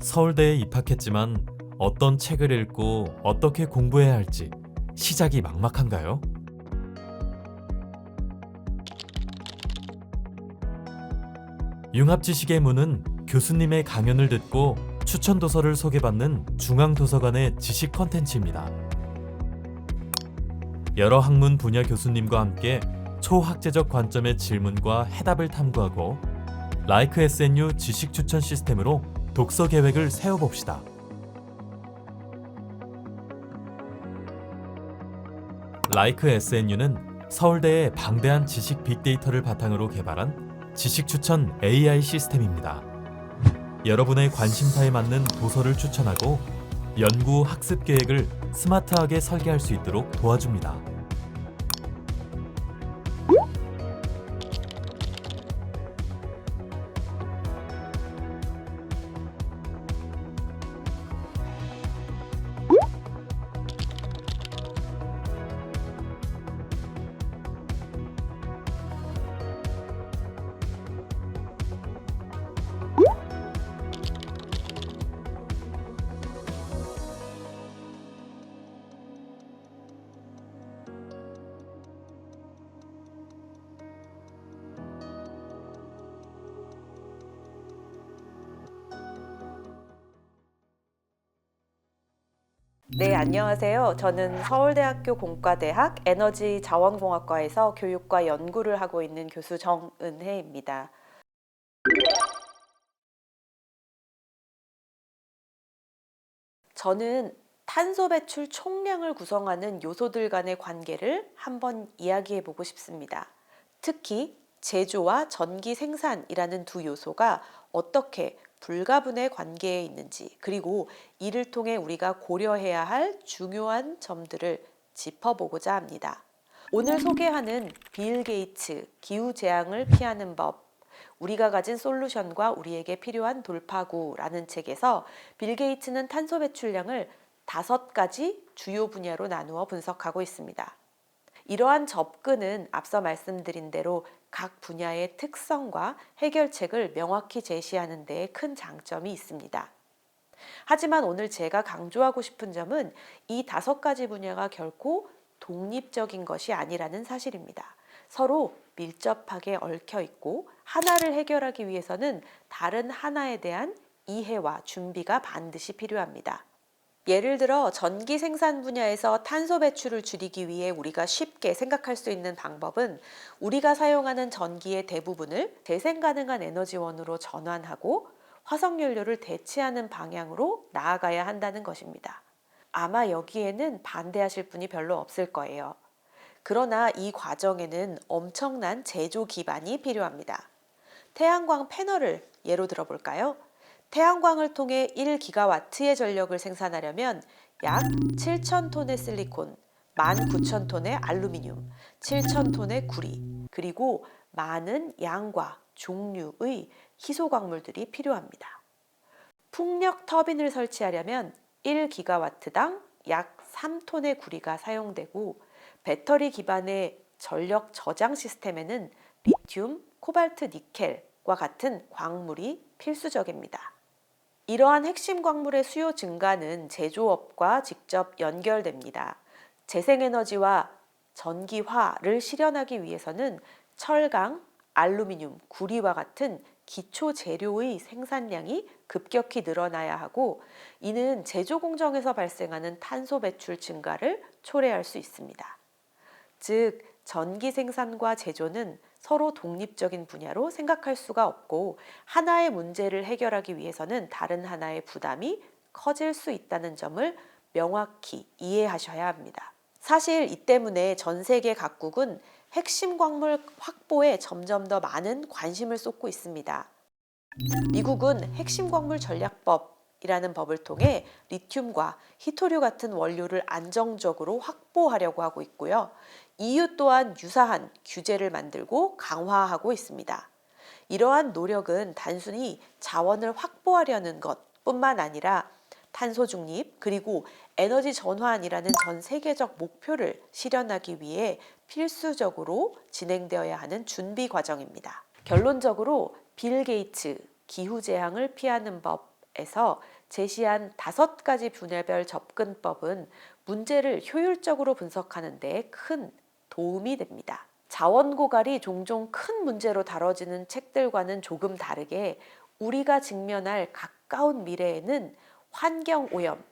서울대에 입학했지만 어떤 책을 읽고 어떻게 공부해야 할지 시작이 막막한가요? 융합지식의 문은 교수님의 강연을 듣고 추천 도서를 소개받는 중앙도서관의 지식 콘텐츠입니다. 여러 학문 분야 교수님과 함께 초학제적 관점의 질문과 해답을 탐구하고 라이크 SNU 지식 추천 시스템으로 독서 계획을 세워봅시다. 라이크 SNU는 서울대의 방대한 지식 빅데이터를 바탕으로 개발한 지식 추천 AI 시스템입니다. 여러분의 관심사에 맞는 도서를 추천하고 연구 학습 계획을 스마트하게 설계할 수 있도록 도와줍니다. 네, 안녕하세요. 저는 서울대학교 공과대학 에너지자원공학과에서 교육과 연구를 하고 있는 교수 정은혜입니다. 저는 탄소 배출 총량을 구성하는 요소들 간의 관계를 한번 이야기해 보고 싶습니다. 특히 제조와 전기 생산이라는 두 요소가 어떻게 불가분의 관계에 있는지, 그리고 이를 통해 우리가 고려해야 할 중요한 점들을 짚어보고자 합니다. 오늘 소개하는 빌 게이츠 기후재앙을 피하는 법, 우리가 가진 솔루션과 우리에게 필요한 돌파구라는 책에서 빌 게이츠는 탄소 배출량을 5가지 주요 분야로 나누어 분석하고 있습니다. 이러한 접근은 앞서 말씀드린 대로 각 분야의 특성과 해결책을 명확히 제시하는 데에 큰 장점이 있습니다. 하지만 오늘 제가 강조하고 싶은 점은 이 5가지 분야가 결코 독립적인 것이 아니라는 사실입니다. 서로 밀접하게 얽혀 있고 하나를 해결하기 위해서는 다른 하나에 대한 이해와 준비가 반드시 필요합니다. 예를 들어 전기 생산 분야에서 탄소 배출을 줄이기 위해 우리가 쉽게 생각할 수 있는 방법은 우리가 사용하는 전기의 대부분을 재생 가능한 에너지원으로 전환하고 화석연료를 대체하는 방향으로 나아가야 한다는 것입니다. 아마 여기에는 반대하실 분이 별로 없을 거예요. 그러나 이 과정에는 엄청난 제조 기반이 필요합니다. 태양광 패널을 예로 들어볼까요? 태양광을 통해 1기가와트의 전력을 생산하려면 약 7,000톤의 실리콘, 19,000톤의 알루미늄, 7,000톤의 구리, 그리고 많은 양과 종류의 희소광물들이 필요합니다. 풍력 터빈을 설치하려면 1기가와트당 약 3톤의 구리가 사용되고 배터리 기반의 전력 저장 시스템에는 리튬, 코발트, 니켈과 같은 광물이 필수적입니다. 이러한 핵심 광물의 수요 증가는 제조업과 직접 연결됩니다. 재생에너지와 전기화를 실현하기 위해서는 철강, 알루미늄, 구리와 같은 기초 재료의 생산량이 급격히 늘어나야 하고 이는 제조 공정에서 발생하는 탄소 배출 증가를 초래할 수 있습니다. 즉, 전기 생산과 제조는 서로 독립적인 분야로 생각할 수가 없고 하나의 문제를 해결하기 위해서는 다른 하나의 부담이 커질 수 있다는 점을 명확히 이해하셔야 합니다. 사실 이 때문에 전 세계 각국은 핵심 광물 확보에 점점 더 많은 관심을 쏟고 있습니다. 미국은 핵심 광물 전략법이라는 법을 통해 리튬과 히토류 같은 원료를 안정적으로 확보하려고 하고 있고요. EU 또한 유사한 규제를 만들고 강화하고 있습니다. 이러한 노력은 단순히 자원을 확보하려는 것뿐만 아니라 탄소 중립 그리고 에너지 전환이라는 전 세계적 목표를 실현하기 위해 필수적으로 진행되어야 하는 준비 과정입니다. 결론적으로 빌 게이츠 기후재앙을 피하는 법에서 제시한 5가지 분야별 접근법은 문제를 효율적으로 분석하는 데 큰 도움이 됩니다. 자원 고갈이 종종 큰 문제로 다뤄지는 책들과는 조금 다르게 우리가 직면할 가까운 미래에는 환경 오염,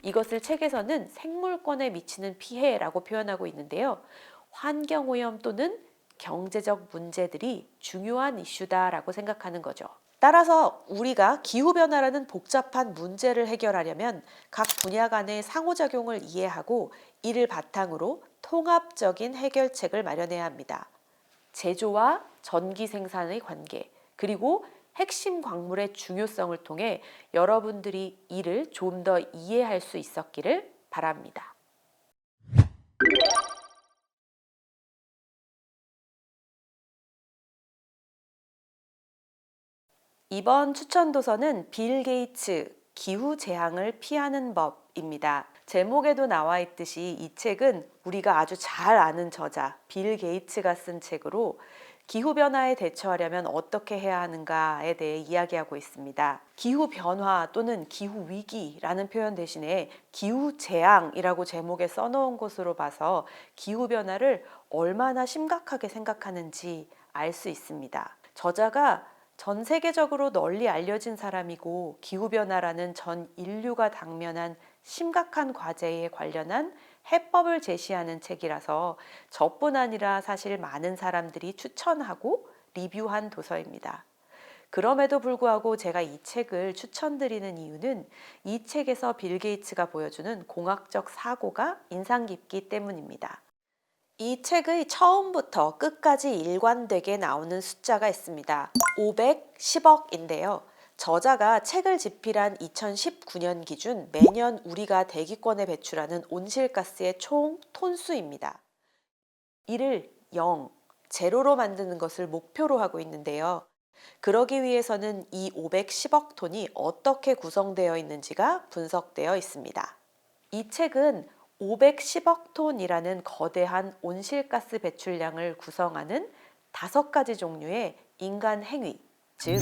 이것을 책에서는 생물권에 미치는 피해라고 표현하고 있는데요. 환경 오염 또는 경제적 문제들이 중요한 이슈다라고 생각하는 거죠. 따라서 우리가 기후변화라는 복잡한 문제를 해결하려면 각 분야 간의 상호작용을 이해하고 이를 바탕으로 통합적인 해결책을 마련해야 합니다. 제조와 전기 생산의 관계, 그리고 핵심 광물의 중요성을 통해 여러분들이 이를 좀 더 이해할 수 있었기를 바랍니다. 이번 추천 도서는 빌 게이츠 기후 재앙을 피하는 법입니다. 제목에도 나와 있듯이 이 책은 우리가 아주 잘 아는 저자 빌 게이츠가 쓴 책으로 기후변화에 대처하려면 어떻게 해야 하는가에 대해 이야기하고 있습니다. 기후변화 또는 기후위기라는 표현 대신에 기후재앙이라고 제목에 써놓은 것으로 봐서 기후변화를 얼마나 심각하게 생각하는지 알 수 있습니다. 저자가 전 세계적으로 널리 알려진 사람이고 기후변화라는 전 인류가 당면한 심각한 과제에 관련한 해법을 제시하는 책이라서 저뿐 아니라 사실 많은 사람들이 추천하고 리뷰한 도서입니다. 그럼에도 불구하고 제가 이 책을 추천드리는 이유는 이 책에서 빌 게이츠가 보여주는 공학적 사고가 인상 깊기 때문입니다. 이 책의 처음부터 끝까지 일관되게 나오는 숫자가 있습니다. 510억인데요. 저자가 책을 집필한 2019년 기준 매년 우리가 대기권에 배출하는 온실가스의 총 톤수입니다. 이를 0, 제로로 만드는 것을 목표로 하고 있는데요. 그러기 위해서는 이 510억 톤이 어떻게 구성되어 있는지가 분석되어 있습니다. 이 책은 510억 톤이라는 거대한 온실가스 배출량을 구성하는 5가지 종류의 인간 행위, 즉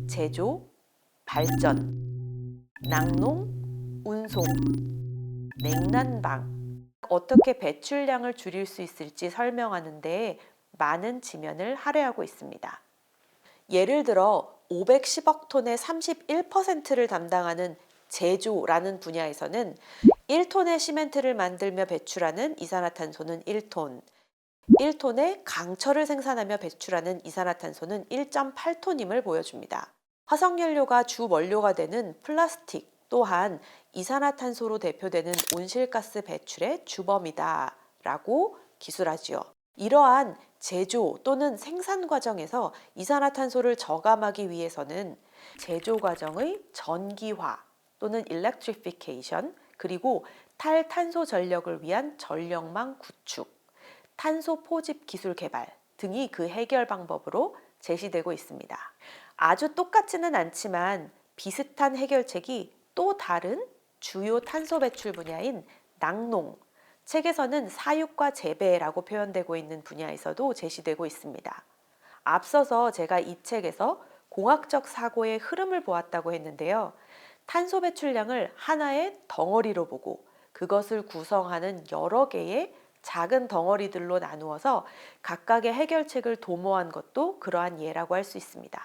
제조, 발전, 낙농, 운송, 냉난방, 어떻게 배출량을 줄일 수 있을지 설명하는 데 많은 지면을 할애하고 있습니다. 예를 들어 510억 톤의 31%를 담당하는 제조라는 분야에서는 1톤의 시멘트를 만들며 배출하는 이산화탄소는 1톤, 1톤의 강철을 생산하며 배출하는 이산화탄소는 1.8톤임을 보여줍니다. 화석연료가 주 원료가 되는 플라스틱 또한 이산화탄소로 대표되는 온실가스 배출의 주범이다 라고 기술하지요. 이러한 제조 또는 생산 과정에서 이산화탄소를 저감하기 위해서는 제조 과정의 전기화 또는 electrification, 그리고 탈탄소 전력을 위한 전력망 구축, 탄소 포집 기술 개발 등이 그 해결 방법으로 제시되고 있습니다. 아주 똑같지는 않지만 비슷한 해결책이 또 다른 주요 탄소 배출 분야인 낙농, 책에서는 사육과 재배라고 표현되고 있는 분야에서도 제시되고 있습니다. 앞서서 제가 이 책에서 공학적 사고의 흐름을 보았다고 했는데요. 탄소 배출량을 하나의 덩어리로 보고 그것을 구성하는 여러 개의 작은 덩어리들로 나누어서 각각의 해결책을 도모한 것도 그러한 예라고 할 수 있습니다.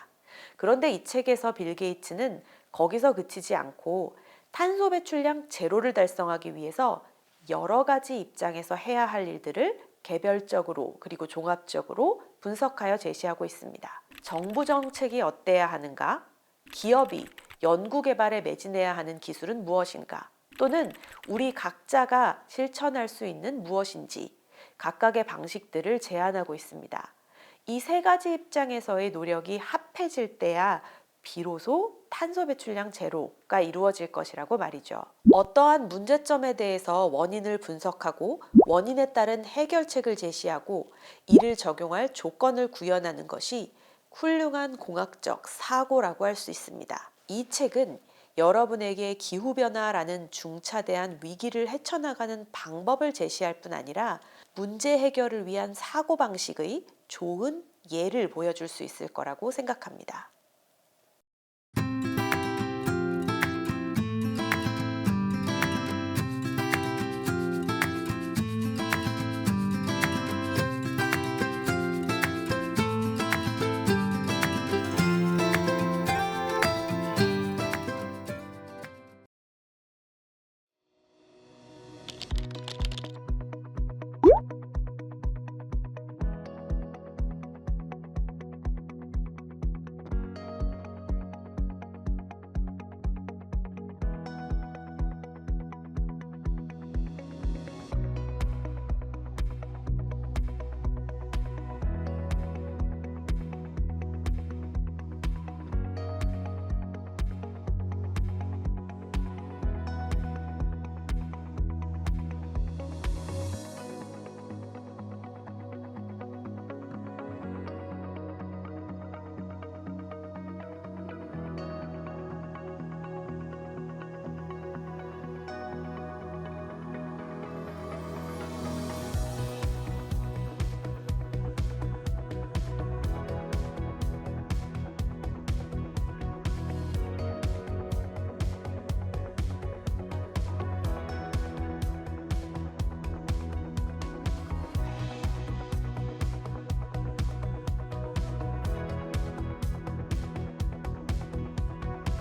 그런데 이 책에서 빌 게이츠는 거기서 그치지 않고 탄소 배출량 제로를 달성하기 위해서 여러 가지 입장에서 해야 할 일들을 개별적으로 그리고 종합적으로 분석하여 제시하고 있습니다. 정부 정책이 어때야 하는가? 기업이 연구개발에 매진해야 하는 기술은 무엇인가? 또는 우리 각자가 실천할 수 있는 무엇인지 각각의 방식들을 제안하고 있습니다. 이 3가지 입장에서의 노력이 합해질 때야 비로소 탄소 배출량 제로가 이루어질 것이라고 말이죠. 어떠한 문제점에 대해서 원인을 분석하고 원인에 따른 해결책을 제시하고 이를 적용할 조건을 구현하는 것이 훌륭한 공학적 사고라고 할 수 있습니다. 이 책은 여러분에게 기후변화라는 중차대한 위기를 헤쳐나가는 방법을 제시할 뿐 아니라 문제 해결을 위한 사고방식의 좋은 예를 보여줄 수 있을 거라고 생각합니다.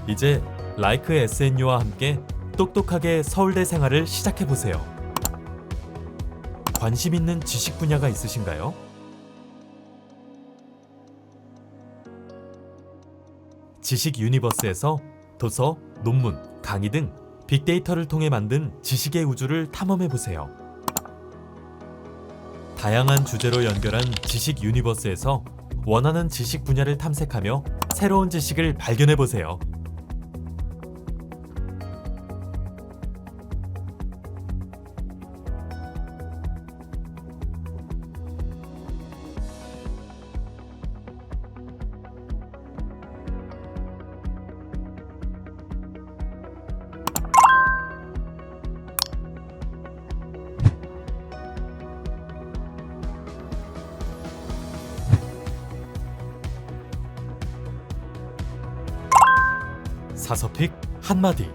이제 라이크 SNU와 함께 똑똑하게 서울대 생활을 시작해보세요. 관심 있는 지식 분야가 있으신가요? 지식 유니버스에서 도서, 논문, 강의 등 빅데이터를 통해 만든 지식의 우주를 탐험해보세요. 다양한 주제로 연결한 지식 유니버스에서 원하는 지식 분야를 탐색하며 새로운 지식을 발견해보세요. 사서픽 한마디.